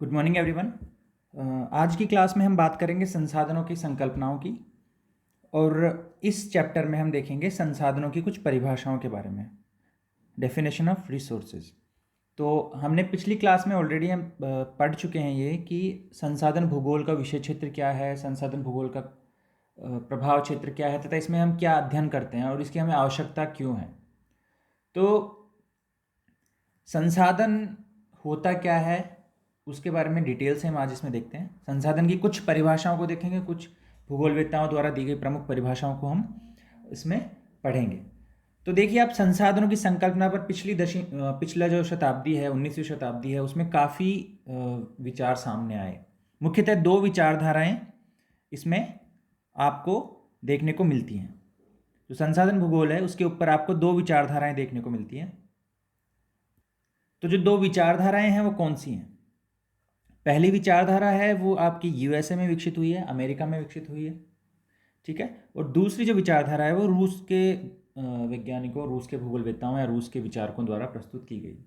Good morning everyone. आज की class में हम बात करेंगे संसाधनों की संकल्पनाओं की। और इस चैप्टर में हम देखेंगे संसाधनों की कुछ परिभाषाओं के बारे में। Definition of resources. तो हमने पिछली क्लास में ऑलरेडी हम पढ़ चुके हैं ये कि संसाधन भूगोल का विषय क्षेत्र क्या है, संसाधन भूगोल का प्रभाव क्षेत्र क्या है तथा इसमें हम क्या अध्ययन करते हैं और इसकी हमें आवश्यकता क्यों है। तो संसाधन होता क्या है उसके बारे में डिटेल से हम आज इसमें देखते हैं। संसाधन की कुछ परिभाषाओं को देखेंगे, कुछ भूगोलवेत्ताओं द्वारा दी गई प्रमुख परिभाषाओं को हम इसमें पढ़ेंगे। तो देखिए, आप संसाधनों की संकल्पना पर पिछला जो शताब्दी है, 19वीं शताब्दी है, उसमें काफ़ी विचार सामने आए। मुख्यतः दो विचारधाराएं इसमें आपको देखने को मिलती हैं। जो संसाधन भूगोल है उसके ऊपर आपको दो विचारधाराएं देखने को मिलती हैं। तो जो दो विचारधाराएं हैं वो कौन सी हैं? पहली विचारधारा है वो आपकी यूएसए में विकसित हुई है, अमेरिका में विकसित हुई है, ठीक है। और दूसरी जो विचारधारा है वो रूस के वैज्ञानिकों, रूस के भूगोलवेत्ताओं या रूस के विचारकों द्वारा प्रस्तुत की गई।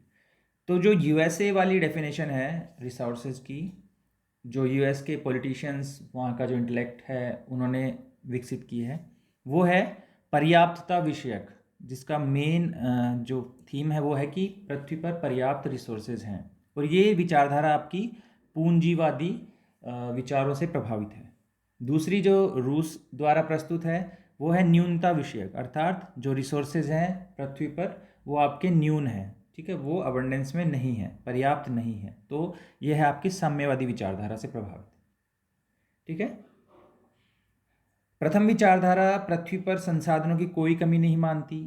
तो जो यूएसए वाली डेफिनेशन है रिसोर्सेज की, जो यूएस के पॉलिटिशियंस, वहाँ का जो इंटेलेक्ट है उन्होंने विकसित की है, वो है पर्याप्तता विषयक, जिसका मेन जो थीम है वो है कि पृथ्वी पर पर्याप्त रिसोर्सेज हैं। और ये विचारधारा आपकी पूंजीवादी विचारों से प्रभावित है। दूसरी जो रूस द्वारा प्रस्तुत है वो है न्यूनता विषयक, अर्थात जो रिसोर्सेज हैं पृथ्वी पर वो आपके न्यून है, ठीक है, वो अबंडेंस में नहीं है, पर्याप्त नहीं है। तो ये है आपकी साम्यवादी विचारधारा से प्रभावित, ठीक है। प्रथम विचारधारा पृथ्वी पर संसाधनों की कोई कमी नहीं मानती।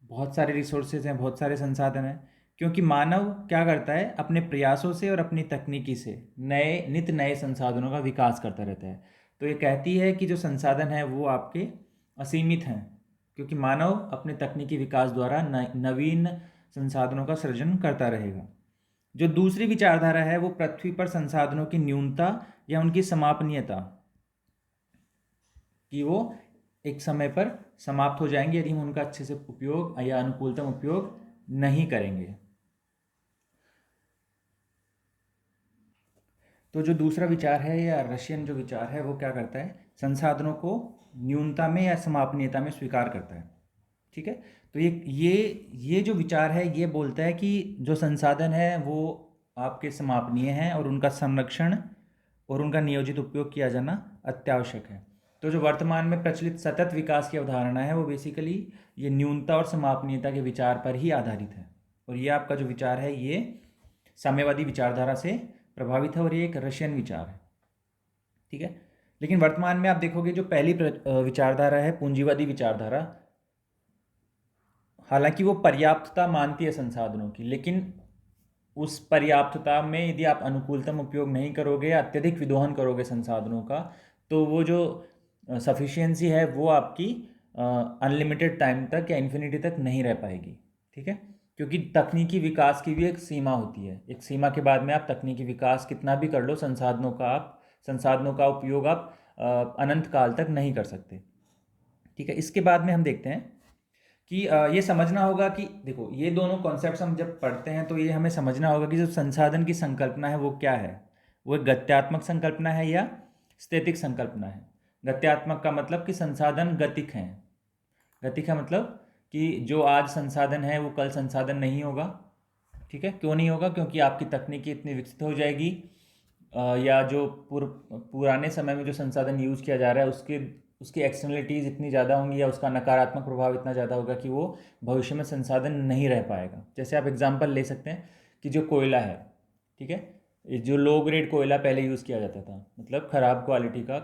बहुत सारे रिसोर्सेज हैं, बहुत सारे संसाधन हैं, क्योंकि मानव क्या करता है, अपने प्रयासों से और अपनी तकनीकी से नित नए संसाधनों का विकास करता रहता है। तो ये कहती है कि जो संसाधन है वो आपके असीमित हैं, क्योंकि मानव अपने तकनीकी विकास द्वारा नवीन संसाधनों का सृजन करता रहेगा। जो दूसरी विचारधारा है वो पृथ्वी पर संसाधनों की न्यूनता या उनकी समापनीयता, कि वो एक समय पर समाप्त हो जाएंगे यदि हम उनका अच्छे से उपयोग या अनुकूलतम उपयोग नहीं करेंगे। तो जो दूसरा विचार है या रशियन जो विचार है वो क्या करता है, संसाधनों को न्यूनता में या समापनीयता में स्वीकार करता है, ठीक है। तो ये जो विचार है ये बोलता है कि जो संसाधन है वो आपके समापनीय हैं और उनका संरक्षण और उनका नियोजित उपयोग किया जाना अत्यावश्यक है। तो जो वर्तमान में प्रचलित सतत विकास की अवधारणा है वो बेसिकली ये न्यूनता और समापनीयता के विचार पर ही आधारित है। और ये आपका जो विचार है ये साम्यवादी विचारधारा से प्रभावित है और ये एक रशियन विचार है, ठीक है। लेकिन वर्तमान में आप देखोगे जो पहली विचारधारा है पूंजीवादी विचारधारा, हालांकि वो पर्याप्तता मानती है संसाधनों की, लेकिन उस पर्याप्तता में यदि आप अनुकूलतम उपयोग नहीं करोगे या अत्यधिक विदोहन करोगे संसाधनों का, तो वो जो सफिशिएंसी है वो आपकी अनलिमिटेड टाइम तक या इन्फिनिटी तक नहीं रह पाएगी, ठीक है। क्योंकि तकनीकी विकास की भी एक सीमा होती है, एक सीमा के बाद में आप तकनीकी विकास कितना भी कर लो, संसाधनों का उपयोग आप अनंत काल तक नहीं कर सकते, ठीक है। इसके बाद में हम देखते हैं कि ये समझना होगा कि देखो, ये दोनों कॉन्सेप्ट्स हम जब पढ़ते हैं तो ये हमें समझना होगा कि जो संसाधन की संकल्पना है वो क्या है। वो एक गत्यात्मक संकल्पना है या स्थैतिक संकल्पना है। गत्यात्मक का मतलब कि संसाधन गतिक हैं। गतिक है मतलब कि जो आज संसाधन है वो कल संसाधन नहीं होगा, ठीक है। क्यों नहीं होगा? क्योंकि आपकी तकनीकी इतनी विकसित हो जाएगी या जो पुराने समय में जो संसाधन यूज़ किया जा रहा है उसकी एक्सटर्नलिटीज़ इतनी ज़्यादा होंगी या उसका नकारात्मक प्रभाव इतना ज़्यादा होगा कि वो भविष्य में संसाधन नहीं रह पाएगा। जैसे आप एग्जांपल ले सकते हैं कि जो कोयला है, ठीक है, ये जो लो ग्रेड कोयला पहले यूज़ किया जाता था, मतलब ख़राब क्वालिटी का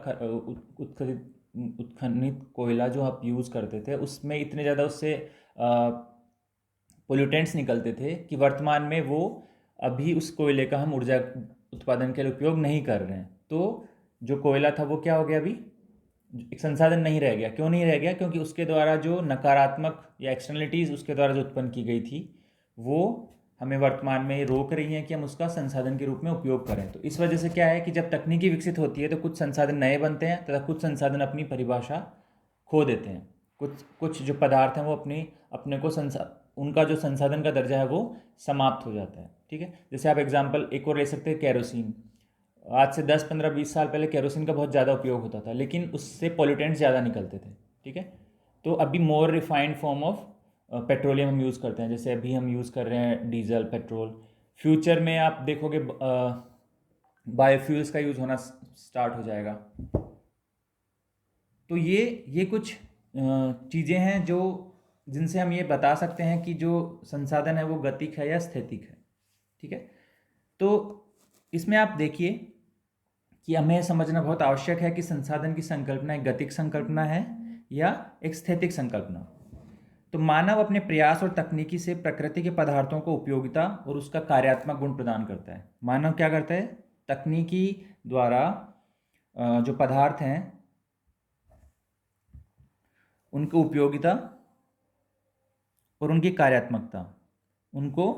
उत्खनित कोयला जो आप यूज़ करते थे, उसमें इतने ज़्यादा उससे पोल्यूटेंट्स निकलते थे कि वर्तमान में वो अभी उस कोयले का हम ऊर्जा उत्पादन के लिए उपयोग नहीं कर रहे हैं। तो जो कोयला था वो क्या हो गया, अभी एक संसाधन नहीं रह गया। क्यों नहीं रह गया? क्योंकि उसके द्वारा जो नकारात्मक या एक्सटर्नलिटीज़ उसके द्वारा जो उत्पन्न की गई थी वो हमें वर्तमान में रोक रही हैं कि हम उसका संसाधन के रूप में उपयोग करें। तो इस वजह से क्या है कि जब तकनीकी विकसित होती है तो कुछ संसाधन नए बनते हैं तथा कुछ संसाधन अपनी परिभाषा खो देते हैं। कुछ कुछ जो पदार्थ हैं वो अपने को उनका जो संसाधन का दर्जा है वो समाप्त हो जाता है, ठीक है। जैसे आप एग्जांपल एक और ले सकते हैं, केरोसिन। आज से 10, 15, 20 साल पहले केरोसिन का बहुत ज़्यादा उपयोग होता था, लेकिन उससे पॉल्यूटेंट्स ज़्यादा निकलते थे, ठीक है। तो अभी more refined form of petroleum हम यूज़ करते हैं, जैसे अभी हम यूज़ कर रहे हैं डीजल, पेट्रोल। फ्यूचर में आप देखोगे बायोफ्यूल्स का यूज़ होना स्टार्ट हो जाएगा। तो ये कुछ चीज़ें हैं जो जिनसे हम ये बता सकते हैं कि जो संसाधन है वो गतिक है या स्थैतिक है, ठीक है। तो इसमें आप देखिए कि हमें समझना बहुत आवश्यक है कि संसाधन की संकल्पना एक गतिक संकल्पना है या एक स्थैतिक संकल्पना। तो मानव अपने प्रयास और तकनीकी से प्रकृति के पदार्थों को उपयोगिता और उसका कार्यात्मक गुण प्रदान करता है। मानव क्या करता है? तकनीकी द्वारा जो पदार्थ हैं उनकी उपयोगिता और उनकी कार्यात्मकता उनको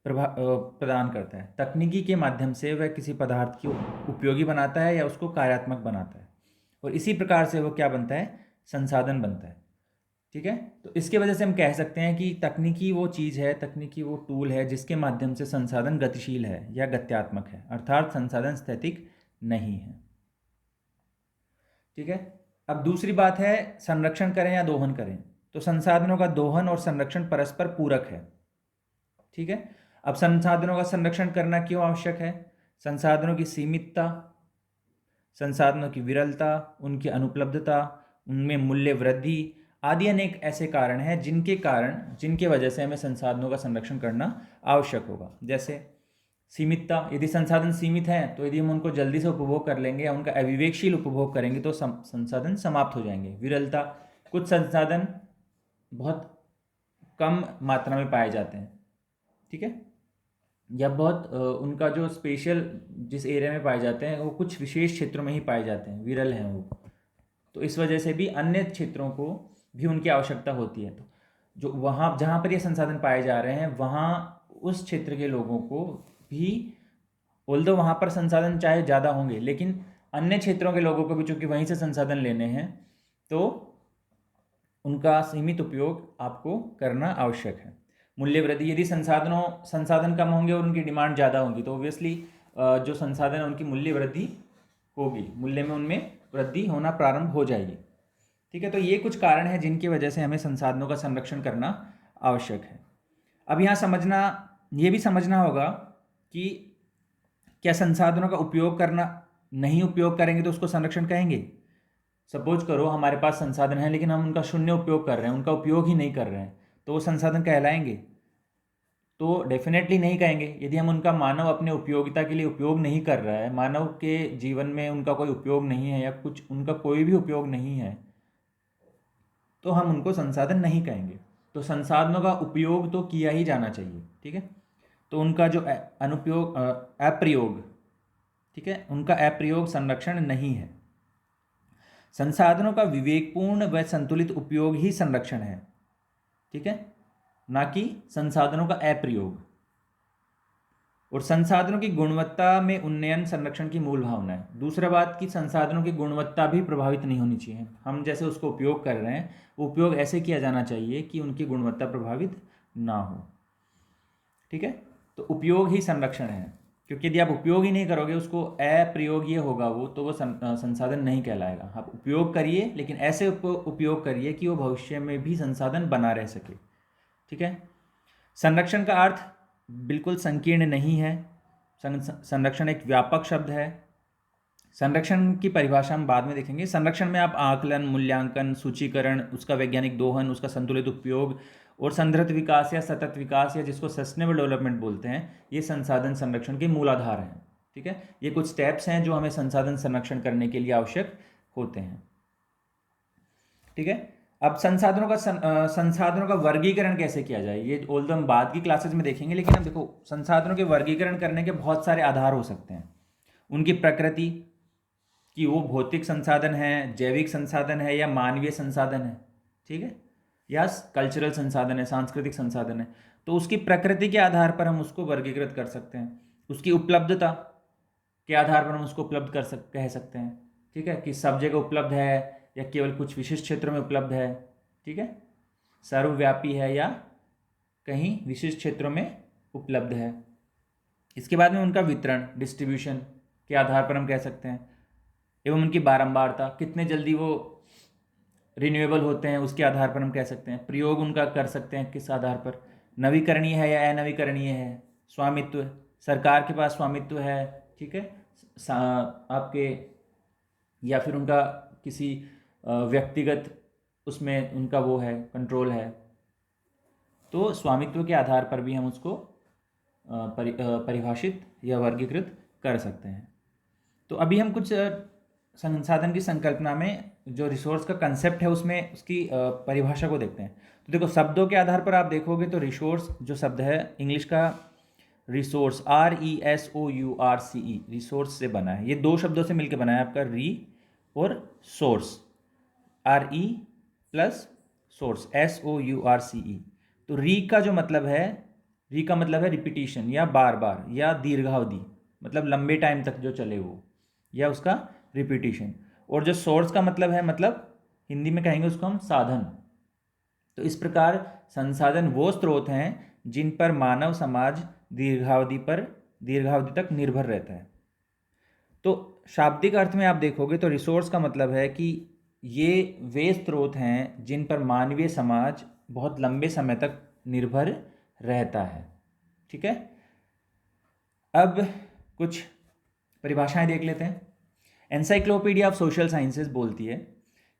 प्रदान करता है। तकनीकी के माध्यम से वह किसी पदार्थ को उपयोगी बनाता है या उसको कार्यात्मक बनाता है, और इसी प्रकार से वो क्या बनता है? संसाधन बनता है, ठीक है। तो इसके वजह से हम कह सकते हैं कि तकनीकी वो चीज़ है, तकनीकी वो टूल है जिसके माध्यम से संसाधन गतिशील है या गत्यात्मक है, अर्थात संसाधन स्थैतिक नहीं है, ठीक है। अब दूसरी बात है, संरक्षण करें या दोहन करें। तो संसाधनों का दोहन और संरक्षण परस्पर पूरक है, ठीक है। अब संसाधनों का संरक्षण करना क्यों आवश्यक है? संसाधनों की सीमितता, संसाधनों की विरलता, उनकी अनुपलब्धता, उनमें मूल्य वृद्धि आदि अनेक ऐसे कारण हैं जिनके वजह से हमें संसाधनों का संरक्षण करना आवश्यक होगा। जैसे सीमितता, यदि संसाधन सीमित हैं तो यदि हम उनको जल्दी से उपभोग कर लेंगे या उनका अविवेकशील उपभोग करेंगे तो संसाधन समाप्त हो जाएंगे। विरलता, कुछ संसाधन बहुत कम मात्रा में पाए जाते हैं, ठीक है, या बहुत उनका जो स्पेशल जिस एरिया में पाए जाते हैं वो कुछ विशेष क्षेत्रों में ही पाए जाते हैं, विरल हैं वो। तो इस वजह से भी अन्य क्षेत्रों को भी उनकी आवश्यकता होती है। तो जो वहाँ जहाँ पर ये संसाधन पाए जा रहे हैं वहाँ उस क्षेत्र के लोगों को भी, ऑल्दो वहाँ पर संसाधन चाहे ज़्यादा होंगे, लेकिन अन्य क्षेत्रों के लोगों को भी चूँकि वहीं से संसाधन लेने हैं तो उनका सीमित उपयोग आपको करना आवश्यक है। मूल्य वृद्धि, यदि संसाधन कम होंगे और उनकी डिमांड ज़्यादा होगी तो ऑब्वियसली जो संसाधन है उनकी मूल्य वृद्धि होगी, मूल्य में उनमें वृद्धि होना प्रारंभ हो जाएगी, ठीक है। तो ये कुछ कारण हैं जिनकी वजह से हमें संसाधनों का संरक्षण करना आवश्यक है। अब यहाँ ये भी समझना होगा कि क्या संसाधनों का उपयोग करना, नहीं उपयोग करेंगे तो उसको संरक्षण कहेंगे? सपोज करो हमारे पास संसाधन है लेकिन हम उनका शून्य उपयोग कर रहे हैं, उनका उपयोग ही नहीं कर रहे हैं, तो वो संसाधन कहलाएंगे? तो डेफिनेटली नहीं कहेंगे। यदि हम उनका मानव अपने उपयोगिता के लिए उपयोग नहीं कर रहा है, मानव के जीवन में उनका कोई उपयोग नहीं है या कुछ उनका कोई भी उपयोग नहीं है, तो हम उनको संसाधन नहीं कहेंगे। तो संसाधनों का उपयोग तो किया ही जाना चाहिए, ठीक है। तो उनका जो अनुपयोग अप्रयोग, ठीक है, उनका अप्रयोग संरक्षण नहीं है। संसाधनों का विवेकपूर्ण व संतुलित उपयोग ही संरक्षण है, ठीक है, ना कि संसाधनों का अप्रयोग। और संसाधनों की गुणवत्ता में उन्नयन संरक्षण की मूल भावना है। दूसरा बात कि संसाधनों की गुणवत्ता भी प्रभावित नहीं होनी चाहिए। हम जैसे उसको उपयोग कर रहे हैं वो उपयोग ऐसे किया जाना चाहिए कि उनकी गुणवत्ता प्रभावित ना हो, ठीक है। तो उपयोग ही संरक्षण है, क्योंकि यदि आप उपयोग ही नहीं करोगे, उसको अप्रयोग ये होगा तो वो संसाधन नहीं कहलाएगा। आप उपयोग करिए लेकिन ऐसे उपयोग करिए कि वो भविष्य में भी संसाधन बना रह सके, ठीक है। संरक्षण का अर्थ बिल्कुल संकीर्ण नहीं है। संरक्षण एक व्यापक शब्द है। संरक्षण की परिभाषा हम बाद में देखेंगे। संरक्षण में आप आकलन, मूल्यांकन, सूचीकरण, उसका वैज्ञानिक दोहन, उसका संतुलित उपयोग और संदृढ़ विकास या सतत विकास या जिसको सस्टेनेबल डेवलपमेंट बोलते हैं, ये संसाधन संरक्षण के मूलाधार हैं, ठीक है। ये कुछ स्टेप्स हैं जो हमें संसाधन संरक्षण करने के लिए आवश्यक होते हैं, ठीक है। अब संसाधनों का वर्गीकरण कैसे किया जाए, ये ऑल्दो हम बाद की क्लासेस में देखेंगे, लेकिन अब देखो संसाधनों के वर्गीकरण करने के बहुत सारे आधार हो सकते हैं। उनकी प्रकृति, कि वो भौतिक संसाधन है, जैविक संसाधन है या मानवीय संसाधन है, ठीक है, या कल्चरल संसाधन है, सांस्कृतिक संसाधन है। तो उसकी प्रकृति के आधार पर हम उसको वर्गीकृत कर सकते हैं। उसकी उपलब्धता के आधार पर हम उसको उपलब्ध कह सकते हैं, ठीक है, कि सब जगह उपलब्ध है या केवल कुछ विशिष्ट क्षेत्रों में उपलब्ध है, ठीक है, सर्वव्यापी है या कहीं विशिष्ट क्षेत्रों में उपलब्ध है। इसके बाद में उनका वितरण, डिस्ट्रीब्यूशन के आधार पर हम कह सकते हैं, एवं उनकी बारंबारता, कितने जल्दी वो रिन्यूएबल होते हैं उसके आधार पर हम कह सकते हैं। प्रयोग उनका कर सकते हैं किस आधार पर, नवीकरणीय है या अनवीकरणीय है। स्वामित्व, सरकार के पास स्वामित्व है, ठीक है, आपके, या फिर उनका किसी व्यक्तिगत उसमें उनका वो है, कंट्रोल है। तो स्वामित्व के आधार पर भी हम उसको परिभाषित या वर्गीकृत कर सकते हैं। तो अभी हम कुछ संसाधन की संकल्पना में जो रिसोर्स का कंसेप्ट है उसमें उसकी परिभाषा को देखते हैं। तो देखो, शब्दों के आधार पर आप देखोगे तो रिसोर्स जो शब्द है इंग्लिश का रिसोर्स, RESOURCE, रिसोर्स से बना है। ये दो शब्दों से मिलकर बना है आपका, री और source, RE plus source, SOURCE। तो री का जो मतलब है, री का मतलब है रिपीटिशन या बार बार या दीर्घावधि, मतलब लंबे टाइम तक जो चले वो, या उसका रिपीटिशन। और जो सोर्स का मतलब है, मतलब हिंदी में कहेंगे उसको हम साधन। तो इस प्रकार संसाधन वो स्रोत हैं जिन पर मानव समाज दीर्घावधि तक निर्भर रहता है। तो शाब्दिक अर्थ में आप देखोगे तो रिसोर्स का मतलब है कि ये वे स्रोत हैं जिन पर मानवीय समाज बहुत लंबे समय तक निर्भर रहता है, ठीक है। अब कुछ परिभाषाएं देख लेते हैं। एनसाइक्लोपीडिया ऑफ सोशल साइंसेज बोलती है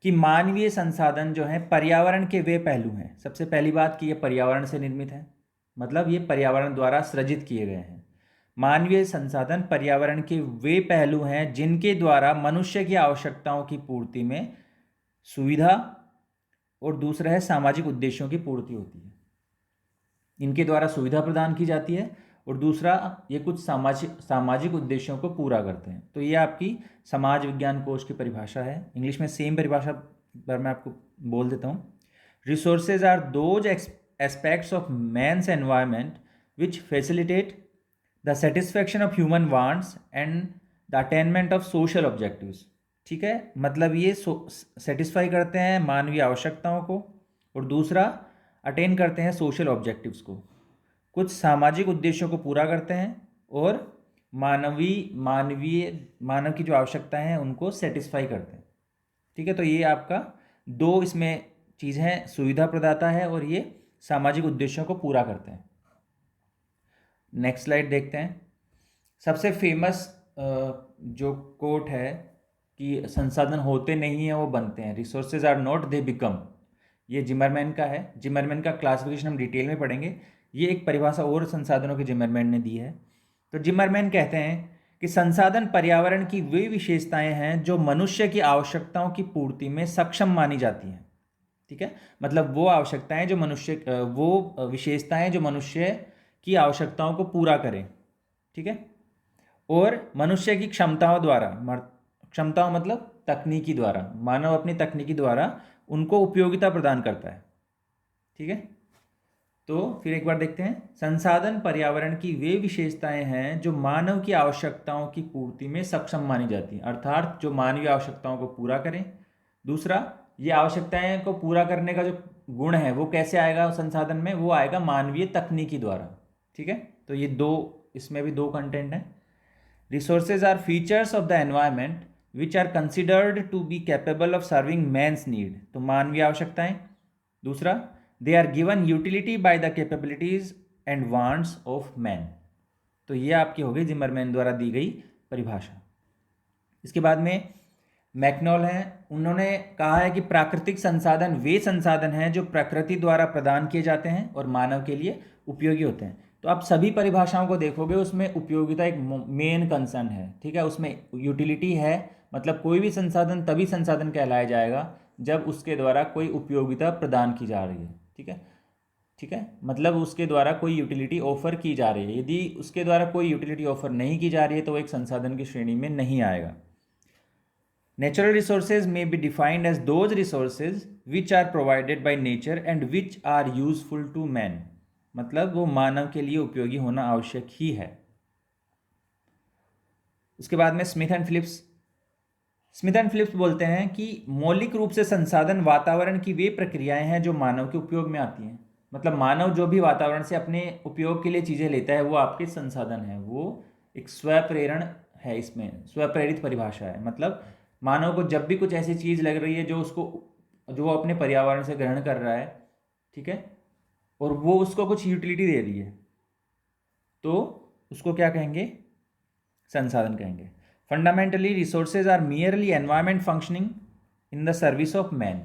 कि मानवीय संसाधन जो है पर्यावरण के वे पहलू हैं। सबसे पहली बात कि ये पर्यावरण से निर्मित है, मतलब ये पर्यावरण द्वारा सृजित किए गए हैं। मानवीय संसाधन पर्यावरण के वे पहलू हैं जिनके द्वारा मनुष्य की आवश्यकताओं की पूर्ति में सुविधा, और दूसरा है सामाजिक उद्देश्यों की पूर्ति होती है। इनके द्वारा सुविधा प्रदान की जाती है, और दूसरा ये कुछ सामाजिक उद्देश्यों को पूरा करते हैं। तो ये आपकी समाज विज्ञान कोश की परिभाषा है। इंग्लिश में सेम परिभाषा पर मैं आपको बोल देता हूँ। Resources are those aspects of man's environment which facilitate the satisfaction of human wants and the attainment of social objectives, ठीक है। मतलब ये सेटिस्फाई करते हैं मानवीय आवश्यकताओं को, और दूसरा अटेन करते हैं सोशल ऑब्जेक्टिव्स को, कुछ सामाजिक उद्देश्यों को पूरा करते हैं, और मानव की जो आवश्यकताएं हैं उनको सेटिस्फाई करते हैं, ठीक है। तो ये आपका दो इसमें चीज़ हैं, सुविधा प्रदाता है और ये सामाजिक उद्देश्यों को पूरा करते हैं। नेक्स्ट स्लाइड देखते हैं। सबसे फेमस जो कोट है कि संसाधन होते नहीं हैं वो बनते हैं, resources are not they become, ये जिमरमैन का है। जिमरमैन का क्लासिफिकेशन हम डिटेल में पढ़ेंगे। ये एक परिभाषा और संसाधनों की जिमरमैन ने दी है। तो जिमरमैन कहते हैं कि संसाधन पर्यावरण की वे विशेषताएं हैं जो मनुष्य की आवश्यकताओं की पूर्ति में सक्षम मानी जाती हैं, ठीक है। मतलब वो आवश्यकताएं जो वो विशेषताएं जो मनुष्य की आवश्यकताओं को पूरा करें, ठीक है, और मनुष्य की क्षमताओं द्वारा, क्षमताओं मतलब तकनीकी द्वारा, मानव अपनी तकनीकी द्वारा उनको उपयोगिता प्रदान करता है, ठीक है। तो फिर एक बार देखते हैं। संसाधन पर्यावरण की वे विशेषताएं हैं जो मानव की आवश्यकताओं की पूर्ति में सक्षम मानी जाती हैं, अर्थात जो मानवीय आवश्यकताओं को पूरा करें। दूसरा, ये आवश्यकताएं को पूरा करने का जो गुण है वो कैसे आएगा संसाधन में, वो आएगा मानवीय तकनीकी द्वारा, ठीक है। तो ये दो, इसमें भी दो कंटेंट हैं। Resources are features of the environment which are considered to be capable of serving man's need, तो मानवीय आवश्यकताएं। दूसरा, they are given utility by the capabilities and wants of man. तो ये आपकी हो गई जिमरमैन द्वारा दी गई परिभाषा। इसके बाद में मैकनॉल हैं, उन्होंने कहा है कि प्राकृतिक संसाधन वे संसाधन हैं जो प्रकृति द्वारा प्रदान किए जाते हैं और मानव के लिए उपयोगी होते हैं। तो आप सभी परिभाषाओं को देखोगे उसमें उपयोगिता एक मेन कंसर्न है, ठीक है। उसमें यूटिलिटी है, मतलब कोई भी संसाधन तभी संसाधन कहलाया जाएगा जब उसके द्वारा कोई उपयोगिता प्रदान की जा रही है, ठीक है, ठीक है। मतलब उसके द्वारा कोई यूटिलिटी ऑफर की जा रही है। यदि उसके द्वारा कोई यूटिलिटी ऑफर नहीं की जा रही है तो वो एक संसाधन की श्रेणी में नहीं आएगा। Natural resources may be defined as those resources which are provided by nature and which are useful to man, मतलब वो मानव के लिए उपयोगी होना आवश्यक ही है। उसके बाद में स्मिथ एंड फिलिप्स बोलते हैं कि मौलिक रूप से संसाधन वातावरण की वे प्रक्रियाएं हैं जो मानव के उपयोग में आती हैं। मतलब मानव जो भी वातावरण से अपने उपयोग के लिए चीज़ें लेता है वो आपके संसाधन है, वो एक स्वप्रेरण है, इसमें स्वप्रेरित परिभाषा है। मतलब मानव को जब भी कुछ ऐसी चीज़ लग रही है जो वो अपने पर्यावरण से ग्रहण कर रहा है, ठीक है, और वो उसको कुछ यूटिलिटी दे रही है, तो उसको क्या कहेंगे? संसाधन कहेंगे। Fundamentally resources are merely environment functioning in the service of man.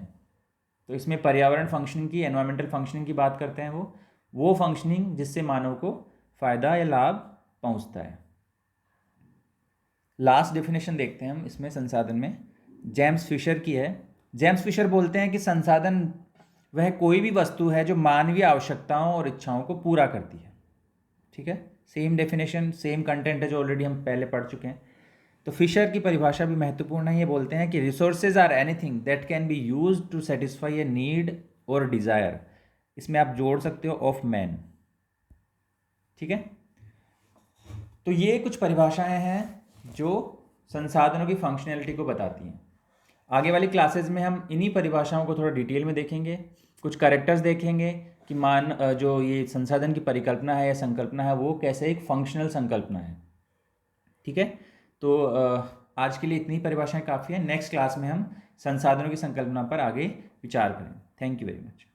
तो इसमें पर्यावरण फंक्शनिंग की, एनवायरमेंटल फंक्शनिंग की बात करते हैं, वो फंक्शनिंग जिससे मानव को फायदा या लाभ पहुंचता है। लास्ट डेफिनेशन देखते हैं हम इसमें संसाधन में, जेम्स फिशर की है। जेम्स फिशर बोलते हैं कि संसाधन वह कोई भी वस्तु है जो मानवीय आवश्यकताओं और इच्छाओं को पूरा करती है। ठीक है, सेम डेफिनेशन, सेम कंटेंट है जो ऑलरेडी हम पहले पढ़ चुके हैं। तो फिशर की परिभाषा भी महत्वपूर्ण है। ये बोलते हैं कि resources are anything that can be use to satisfy a need और डिज़ायर। इसमें आप जोड़ सकते हो ऑफ मैन। ठीक है, तो ये कुछ परिभाषाएं हैं जो संसाधनों की फंक्शनैलिटी को बताती हैं। आगे वाली क्लासेस में हम इन्हीं परिभाषाओं को थोड़ा डिटेल में देखेंगे, कुछ कैरेक्टर्स देखेंगे कि जो ये संसाधन की परिकल्पना है या संकल्पना है वो कैसे एक फंक्शनल संकल्पना है। ठीक है, तो आज के लिए इतनी परिभाषाएं काफ़ी हैं। नेक्स्ट क्लास में हम संसाधनों की संकल्पना पर आगे विचार करें। Thank you very much.